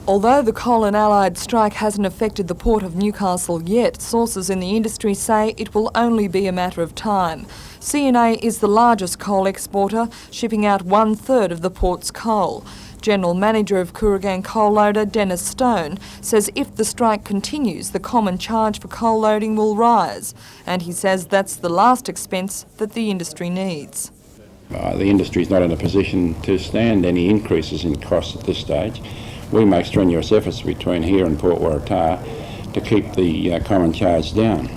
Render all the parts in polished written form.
Although the Coal and Allied strike hasn't affected the Port of Newcastle yet, sources in the industry say it will only be a matter of time. CNA is the largest coal exporter, shipping out 1/3 of the port's coal. General Manager of Kooragang Coal Loader Dennis Stone says if the strike continues, the common charge for coal loading will rise, and he says that's the last expense that the industry needs. The industry is not in a position to stand any increases in costs at this stage. We make strenuous efforts between here and Port Waratah to keep the common charge down.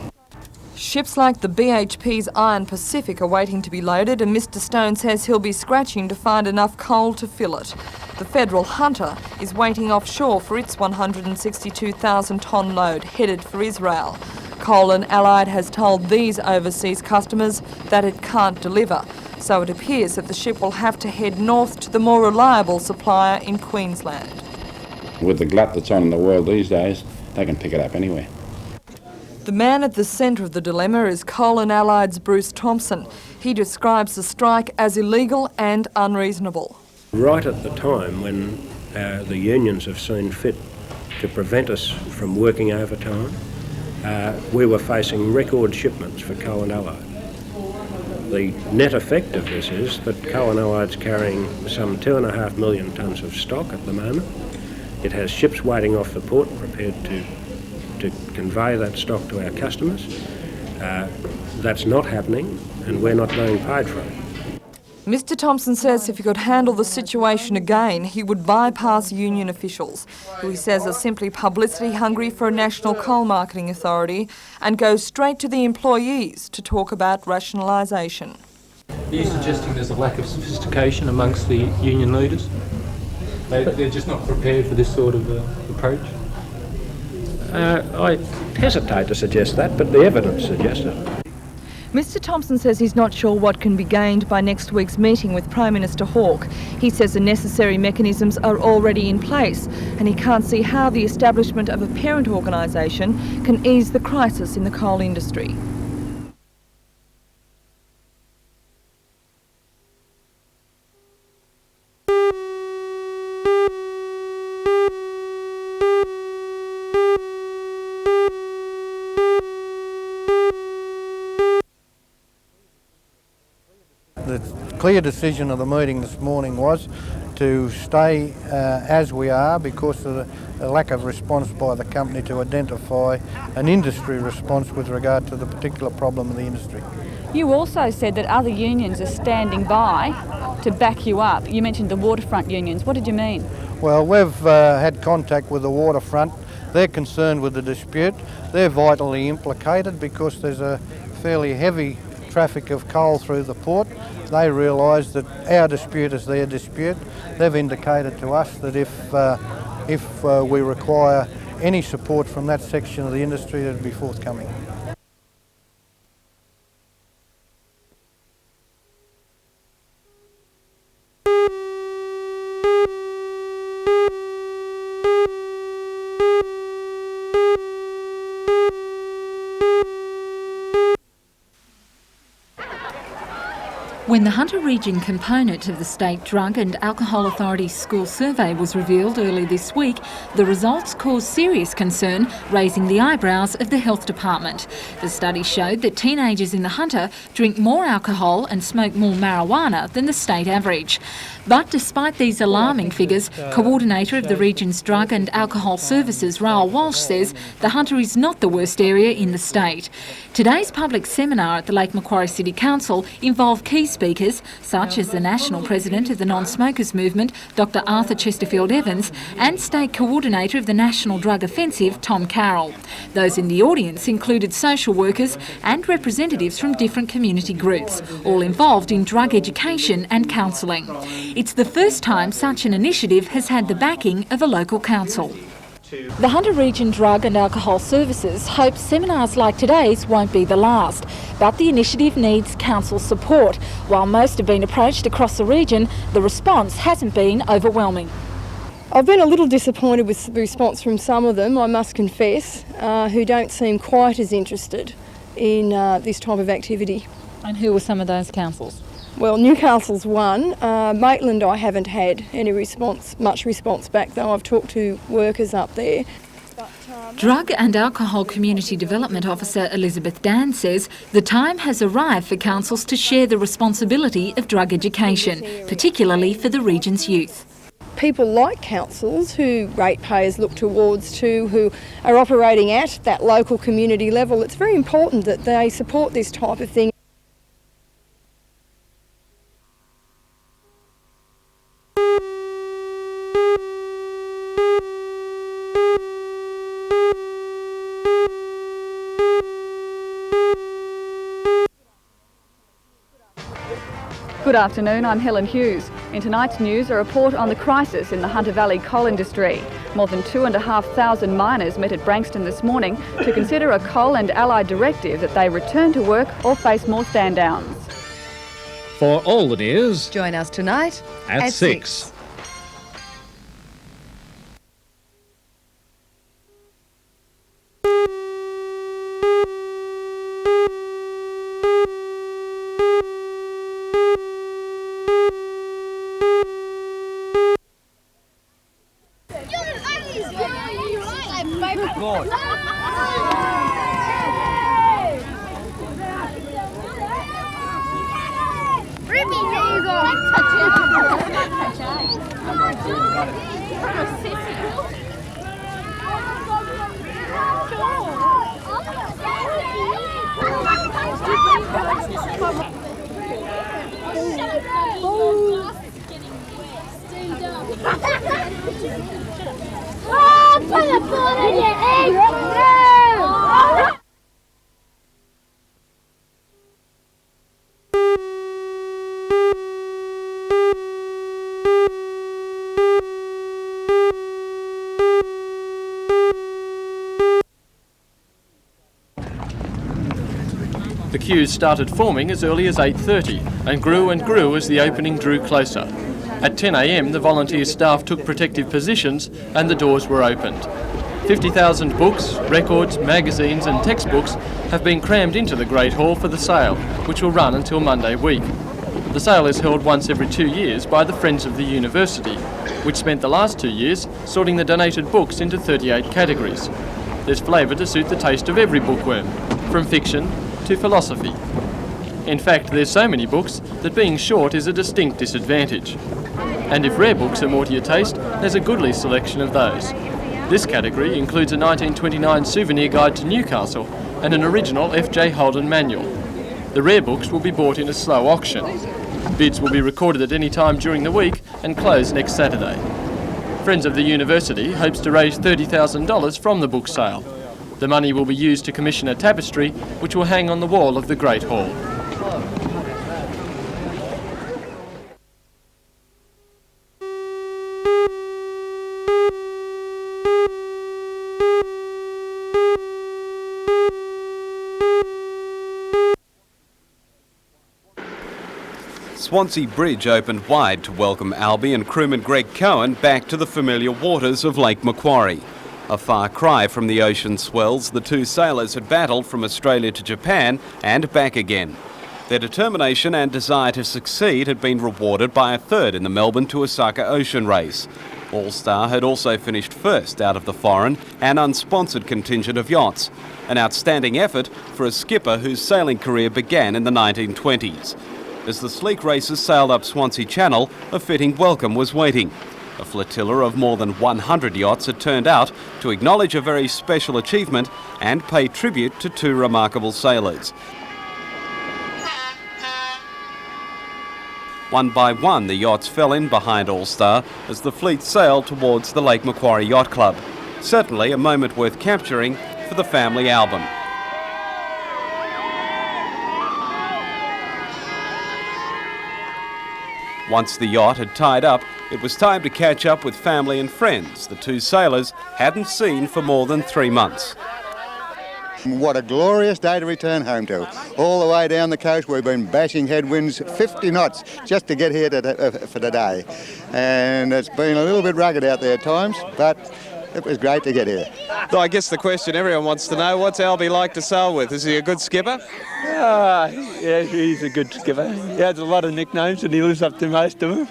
Ships like the BHP's Iron Pacific are waiting to be loaded, and Mr Stone says he'll be scratching to find enough coal to fill it. The Federal Hunter is waiting offshore for its 162,000 tonne load headed for Israel. Coal and Allied has told these overseas customers that it can't deliver, so it appears that the ship will have to head north to the more reliable supplier in Queensland. With the glut that's on in the world these days, they can pick it up anywhere. The man at the centre of the dilemma is Coal and Allied's Bruce Thompson. He describes the strike as illegal and unreasonable. Right at the time when the unions have seen fit to prevent us from working overtime, we were facing record shipments for Coal and Allied. The net effect of this is that Coal and Allied's carrying some 2.5 million tonnes of stock at the moment. It has ships waiting off the port prepared to convey that stock to our customers. That's not happening, and we're not being paid for it. Mr Thompson says if he could handle the situation again, he would bypass union officials, who he says are simply publicity hungry for a national coal marketing authority, and go straight to the employees to talk about rationalisation. Are you suggesting there's a lack of sophistication amongst the union leaders? They're just not prepared for this sort of approach? I hesitate to suggest that, but the evidence suggests it. Mr Thompson says he's not sure what can be gained by next week's meeting with Prime Minister Hawke. He says the necessary mechanisms are already in place, and he can't see how the establishment of a parent organisation can ease the crisis in the coal industry. The clear decision of the meeting this morning was to stay as we are because of the lack of response by the company to identify an industry response with regard to the particular problem of the industry. You also said that other unions are standing by to back you up. You mentioned the waterfront unions. What did you mean? Well, we've had contact with the waterfront. They're concerned with the dispute. They're vitally implicated because there's a fairly heavy traffic of coal through the port. They realise that our dispute is their dispute. They've indicated to us that if we require any support from that section of the industry, it'd be forthcoming. When the Hunter Region component of the State Drug and Alcohol Authority's school survey was revealed early this week, the results caused serious concern, raising the eyebrows of the Health Department. The study showed that teenagers in the Hunter drink more alcohol and smoke more marijuana than the state average. But despite these alarming figures, Coordinator of the region's Drug and Alcohol Services, Raoul Walsh, says the Hunter is not the worst area in the state. Today's public seminar at the Lake Macquarie City Council involved key speakers such as the National President of the Non-Smokers Movement, Dr Arthur Chesterfield-Evans, and State Coordinator of the National Drug Offensive, Tom Carroll. Those in the audience included social workers and representatives from different community groups, all involved in drug education and counselling. It's the first time such an initiative has had the backing of a local council. The Hunter Region Drug and Alcohol Services hopes seminars like today's won't be the last, but the initiative needs council support. While most have been approached across the region, the response hasn't been overwhelming. I've been a little disappointed with the response from some of them, I must confess, who don't seem quite as interested in this type of activity. And who were some of those councils? Well, Newcastle's one. Maitland, I haven't had any much response back, though. I've talked to workers up there. Drug and Alcohol Community Development Officer Elizabeth Dan says the time has arrived for councils to share the responsibility of drug education, particularly for the region's youth. People like councils who ratepayers look towards too, who are operating at that local community level, it's very important that they support this type of thing. Good afternoon, I'm Helen Hughes. In tonight's news, a report on the crisis in the Hunter Valley coal industry. More than 2,500 miners met at Branxton this morning to consider a coal and allied directive that they return to work or face more stand-downs. For all the news, join us tonight at 6. The queues started forming as early as 8:30 and grew as the opening drew closer. At 10 a.m, the volunteer staff took protective positions and the doors were opened. 50,000 books, records, magazines and textbooks have been crammed into the Great Hall for the sale, which will run until Monday week. The sale is held once every 2 years by the Friends of the University, which spent the last 2 years sorting the donated books into 38 categories. There's flavour to suit the taste of every bookworm, from fiction to philosophy. In fact, there's so many books that being short is a distinct disadvantage. And if rare books are more to your taste, there's a goodly selection of those. This category includes a 1929 souvenir guide to Newcastle and an original F.J. Holden manual. The rare books will be bought in a slow auction. Bids will be recorded at any time during the week and close next Saturday. Friends of the University hopes to raise $30,000 from the book sale. The money will be used to commission a tapestry which will hang on the wall of the Great Hall. Swansea Bridge opened wide to welcome Albie and crewman Greg Cohen back to the familiar waters of Lake Macquarie. A far cry from the ocean swells the two sailors had battled from Australia to Japan and back again. Their determination and desire to succeed had been rewarded by a third in the Melbourne to Osaka ocean race. All-Star had also finished first out of the foreign and unsponsored contingent of yachts, an outstanding effort for a skipper whose sailing career began in the 1920s. As the sleek racers sailed up Swansea Channel, a fitting welcome was waiting. A flotilla of more than 100 yachts had turned out to acknowledge a very special achievement and pay tribute to two remarkable sailors. One by one, the yachts fell in behind All-Star as the fleet sailed towards the Lake Macquarie Yacht Club. Certainly a moment worth capturing for the family album. Once the yacht had tied up, it was time to catch up with family and friends the two sailors hadn't seen for more than 3 months. What a glorious day to return home to. All the way down the coast we've been bashing headwinds 50 knots just to get here for today. And it's been a little bit rugged out there at times, but It was great to get here. I guess the question everyone wants to know, what's Albie like to sail with? Is he a good skipper? Yeah, he's a good skipper. He has a lot of nicknames and he lives up to most of them.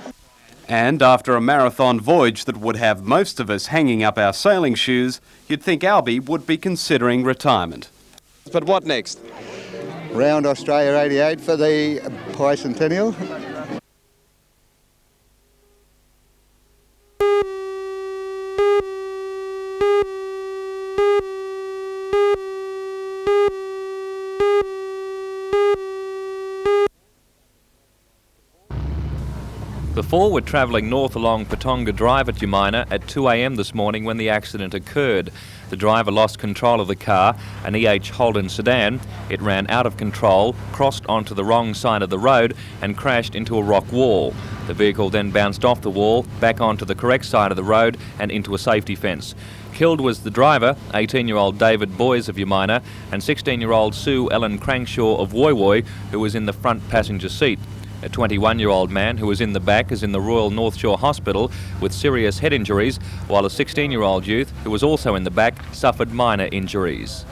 And after a marathon voyage that would have most of us hanging up our sailing shoes, you'd think Albie would be considering retirement. But what next? Round Australia 88 for the bicentennial. The four were travelling north along Patonga Drive at Umina at 2 a.m. this morning when the accident occurred. The driver lost control of the car, an EH Holden sedan. It ran out of control, crossed onto the wrong side of the road and crashed into a rock wall. The vehicle then bounced off the wall, back onto the correct side of the road and into a safety fence. Killed was the driver, 18-year-old David Boys of Umina, and 16-year-old Sue Ellen Crankshaw of WWII, who was in the front passenger seat. A 21-year-old man who was in the back is in the Royal North Shore Hospital with serious head injuries, while a 16-year-old youth who was also in the back suffered minor injuries.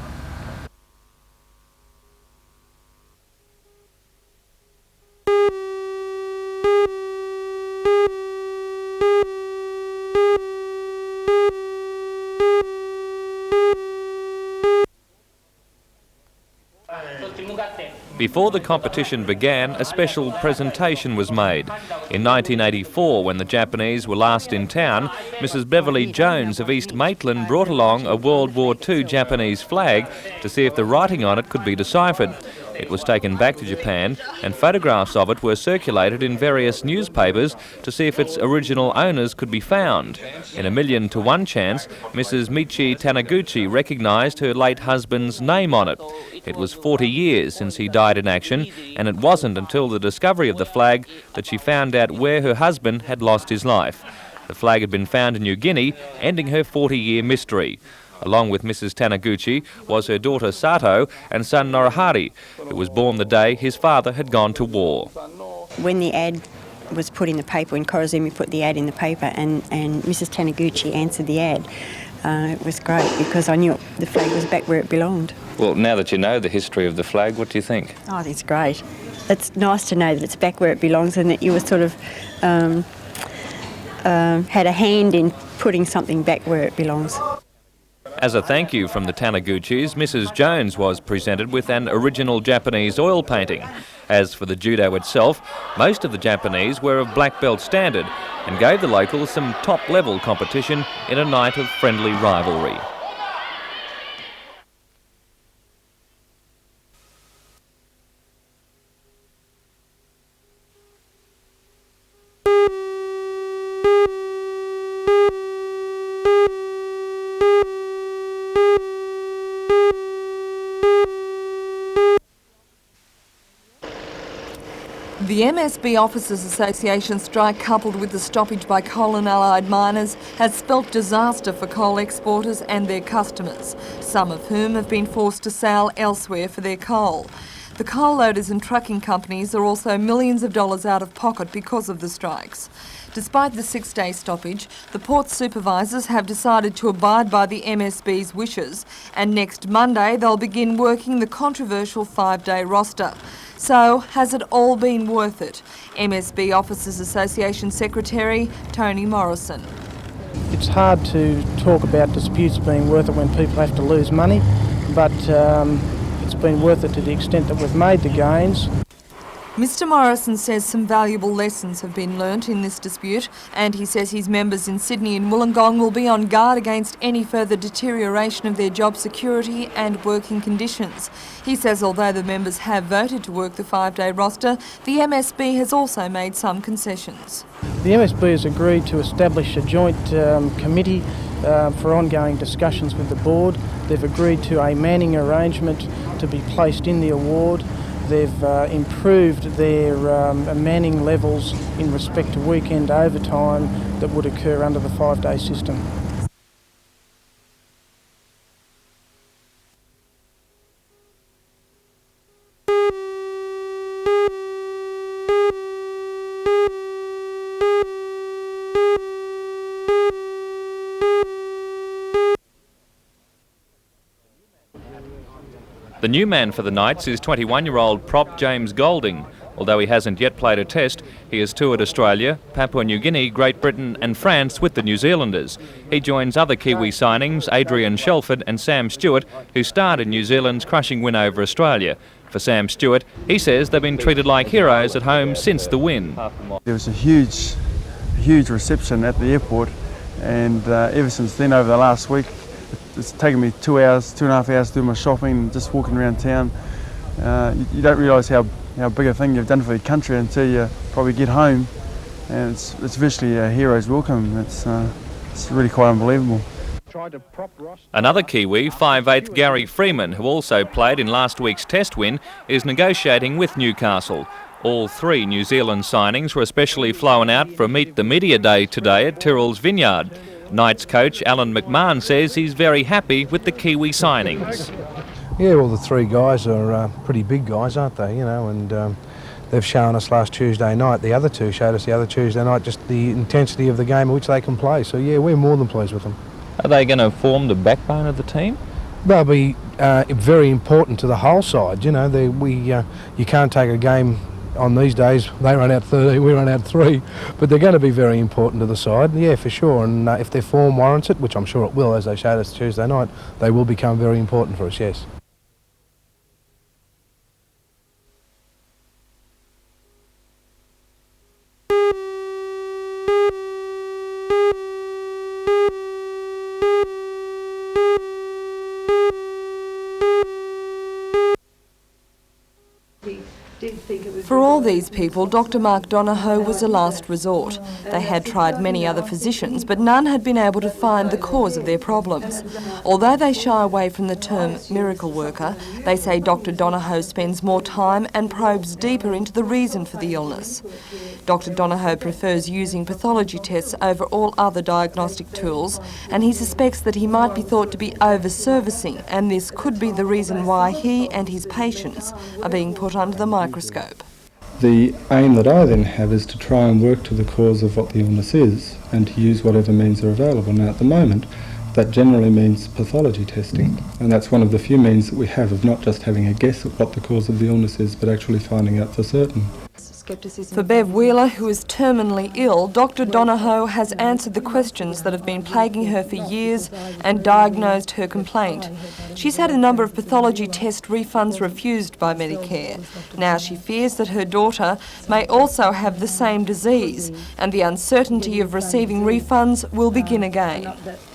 Before the competition began, a special presentation was made. In 1984, when the Japanese were last in town, Mrs. Beverly Jones of East Maitland brought along a World War II Japanese flag to see if the writing on it could be deciphered. It was taken back to Japan and photographs of it were circulated in various newspapers to see if its original owners could be found. In a 1,000,000 to 1 chance, Mrs. Michi Taniguchi recognised her late husband's name on it. It was 40 years since he died in action, and it wasn't until the discovery of the flag that she found out where her husband had lost his life. The flag had been found in New Guinea, ending her 40-year mystery. Along with Mrs. Taniguchi was her daughter Sato and son Norihari, who was born the day his father had gone to war. When the ad was put in the paper, when Korozumi put the ad in the paper and Mrs. Taniguchi answered the ad, it was great because I knew the flag was back where it belonged. Well, now that you know the history of the flag, what do you think? Oh, it's great. It's nice to know that it's back where it belongs and that you were sort of had a hand in putting something back where it belongs. As a thank you from the Taniguchis, Mrs. Jones was presented with an original Japanese oil painting. As for the judo itself, most of the Japanese were of black belt standard and gave the locals some top-level competition in a night of friendly rivalry. The MSB Officers Association strike, coupled with the stoppage by coal and allied miners, has spelt disaster for coal exporters and their customers, some of whom have been forced to sail elsewhere for their coal. The coal loaders and trucking companies are also millions of dollars out of pocket because of the strikes. Despite the 6-day stoppage, the port supervisors have decided to abide by the MSB's wishes, and next Monday they'll begin working the controversial 5-day roster. So, has it all been worth it? MSB Officers Association Secretary Tony Morrison. It's hard to talk about disputes being worth it when people have to lose money, but it's been worth it to the extent that we've made the gains. Mr Morrison says some valuable lessons have been learnt in this dispute, and he says his members in Sydney and Wollongong will be on guard against any further deterioration of their job security and working conditions. He says although the members have voted to work the 5-day roster, the MSB has also made some concessions. The MSB has agreed to establish a joint committee for ongoing discussions with the board. They've agreed to a manning arrangement to be placed in the award. They've improved their manning levels in respect to weekend overtime that would occur under the 5-day system. The new man for the Knights is 21-year-old prop James Golding. Although he hasn't yet played a test, he has toured Australia, Papua New Guinea, Great Britain and France with the New Zealanders. He joins other Kiwi signings, Adrian Shelford and Sam Stewart, who starred in New Zealand's crushing win over Australia. For Sam Stewart, he says they've been treated like heroes at home since the win. There was a huge reception at the airport, and ever since then, over the last week, it's taken me 2.5 hours to do my shopping and just walking around town. You don't realise how big a thing you've done for your country until you probably get home, and it's virtually a hero's welcome. It's really quite unbelievable. Another Kiwi, 5'8" Gary Freeman, who also played in last week's test win, is negotiating with Newcastle. All three New Zealand signings were especially flown out for a Meet the Media Day today at Tyrrell's Vineyard. Knights coach Alan McMahon says he's very happy with the Kiwi signings. Yeah, well, the three guys are pretty big guys, aren't they? You know, and they've shown us last Tuesday night. The other two showed us the other Tuesday night just the intensity of the game in which they can play. So yeah, we're more than pleased with them. Are they going to form the backbone of the team? They'll be very important to the whole side. You know, you can't take a game on these days. They run out 30, we run out 3, but they're going to be very important to the side. Yeah, for sure. And if their form warrants it, which I'm sure it will, as they showed us Tuesday night, they will become very important for us. Yes. For all these people, Dr. Mark Donohoe was a last resort. They had tried many other physicians, but none had been able to find the cause of their problems. Although they shy away from the term miracle worker, they say Dr. Donohoe spends more time and probes deeper into the reason for the illness. Dr. Donohoe prefers using pathology tests over all other diagnostic tools, and he suspects that he might be thought to be over-servicing, and this could be the reason why he and his patients are being put under the microscope. The aim that I then have is to try and work to the cause of what the illness is and to use whatever means are available. Now at the moment that generally means pathology testing, and that's one of the few means that we have of not just having a guess at what the cause of the illness is but actually finding out for certain. For Bev Wheeler, who is terminally ill, Dr. Donohoe has answered the questions that have been plaguing her for years and diagnosed her complaint. She's had a number of pathology test refunds refused by Medicare. Now she fears that her daughter may also have the same disease, and the uncertainty of receiving refunds will begin again.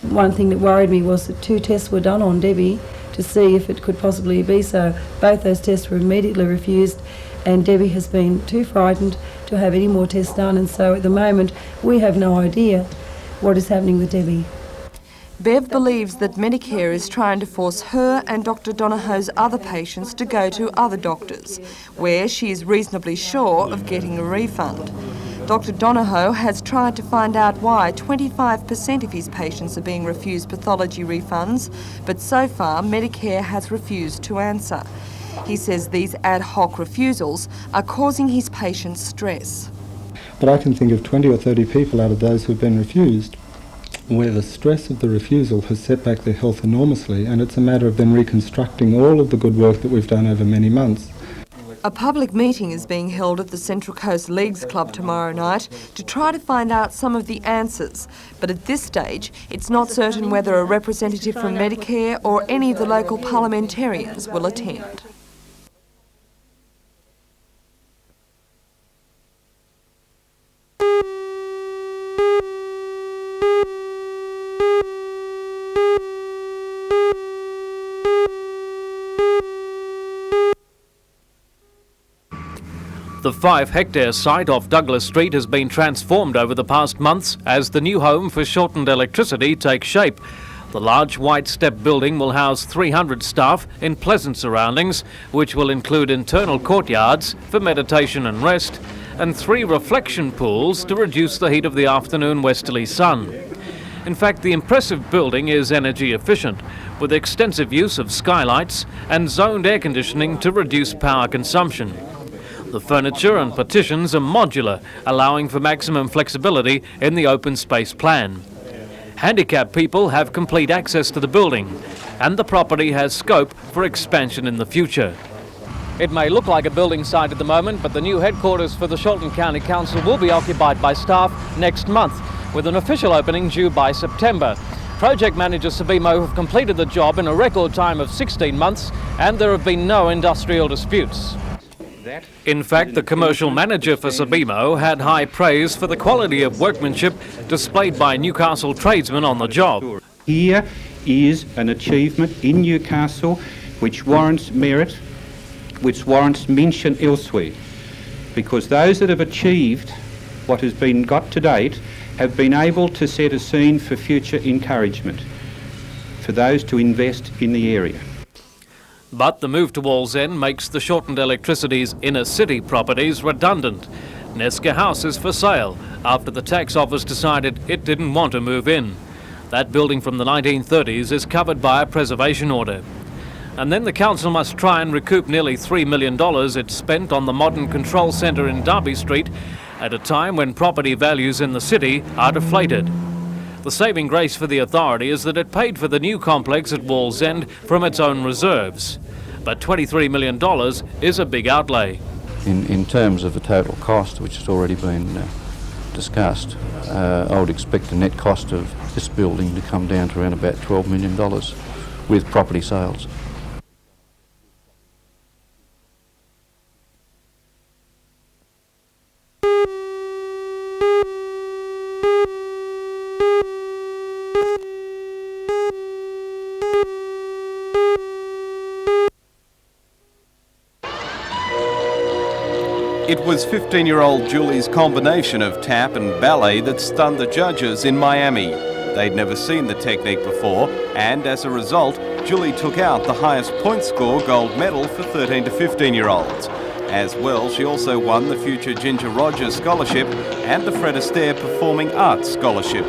One thing that worried me was that 2 tests were done on Debbie to see if it could possibly be so. Both those tests were immediately refused, and Debbie has been too frightened to have any more tests done, and so at the moment we have no idea what is happening with Debbie. Bev believes that Medicare is trying to force her and Dr. Donohoe's other patients to go to other doctors, where she is reasonably sure of getting a refund. Dr. Donohoe has tried to find out why 25% of his patients are being refused pathology refunds, but so far Medicare has refused to answer. He says these ad hoc refusals are causing his patients stress. But I can think of 20 or 30 people out of those who have been refused where the stress of the refusal has set back their health enormously, and it's a matter of them reconstructing all of the good work that we've done over many months. A public meeting is being held at the Central Coast Leagues Club tomorrow night to try to find out some of the answers. But at this stage, it's not certain whether a representative from Medicare or any of the local parliamentarians will attend. The 5-hectare site off Douglas Street has been transformed over the past months as the new home for Shortland Electricity takes shape. The large white step building will house 300 staff in pleasant surroundings, which will include internal courtyards for meditation and rest, and 3 reflection pools to reduce the heat of the afternoon westerly sun. In fact, the impressive building is energy efficient, with extensive use of skylights and zoned air conditioning to reduce power consumption. The furniture and partitions are modular, allowing for maximum flexibility in the open space plan. Handicapped people have complete access to the building. and the property has scope for expansion in the future. It may look like a building site at the moment, but the new headquarters for the Shortland County Council will be occupied by staff next month, with an official opening due by September. Project manager Sabimo have completed the job in a record time of 16 months, and there have been no industrial disputes. In fact, the commercial manager for Sabimo had high praise for the quality of workmanship displayed by Newcastle tradesmen on the job. Here is an achievement in Newcastle which warrants merit, which warrants mention elsewhere, because those that have achieved what has been got to date have been able to set a scene for future encouragement for those to invest in the area. But the move to Wallsend makes the Shortland Electricity's inner city properties redundant. Neska House is for sale after the tax office decided it didn't want to move in. That building from the 1930s is covered by a preservation order. And then the council must try and recoup nearly $3 million it spent on the modern control centre in Derby Street at a time when property values in the city are deflated. The saving grace for the authority is that it paid for the new complex at Wallsend from its own reserves. But $23 million is a big outlay. In terms of the total cost, which has already been discussed, I would expect the net cost of this building to come down to around about $12 million with property sales. It was 15-year-old Julie's combination of tap and ballet that stunned the judges in Miami. They'd never seen the technique before, and as a result, Julie took out the highest point score gold medal for 13 to 15-year-olds. As well, she also won the future Ginger Rogers Scholarship and the Fred Astaire Performing Arts Scholarship.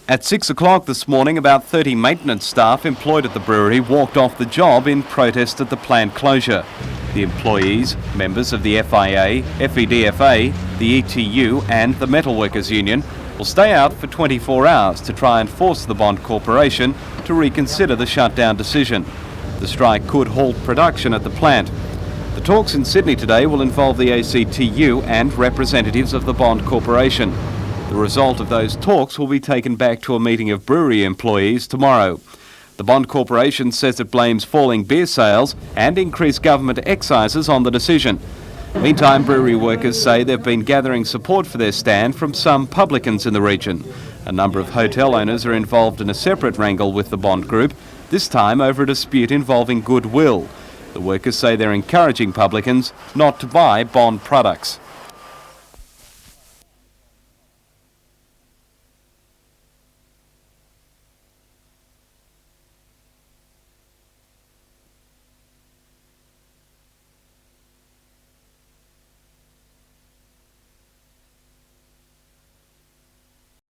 At 6 o'clock this morning, about 30 maintenance staff employed at the brewery walked off the job in protest at the plant closure. The employees, members of the FIA, FEDFA, the ETU and the Metalworkers Union, will stay out for 24 hours to try and force the Bond Corporation to reconsider the shutdown decision. The strike could halt production at the plant. The talks in Sydney today will involve the ACTU and representatives of the Bond Corporation. The result of those talks will be taken back to a meeting of brewery employees tomorrow. The Bond Corporation says it blames falling beer sales and increased government excises on the decision. Meantime, brewery workers say they've been gathering support for their stand from some publicans in the region. A number of hotel owners are involved in a separate wrangle with the Bond Group, this time over a dispute involving goodwill. The workers say they're encouraging publicans not to buy Bond products.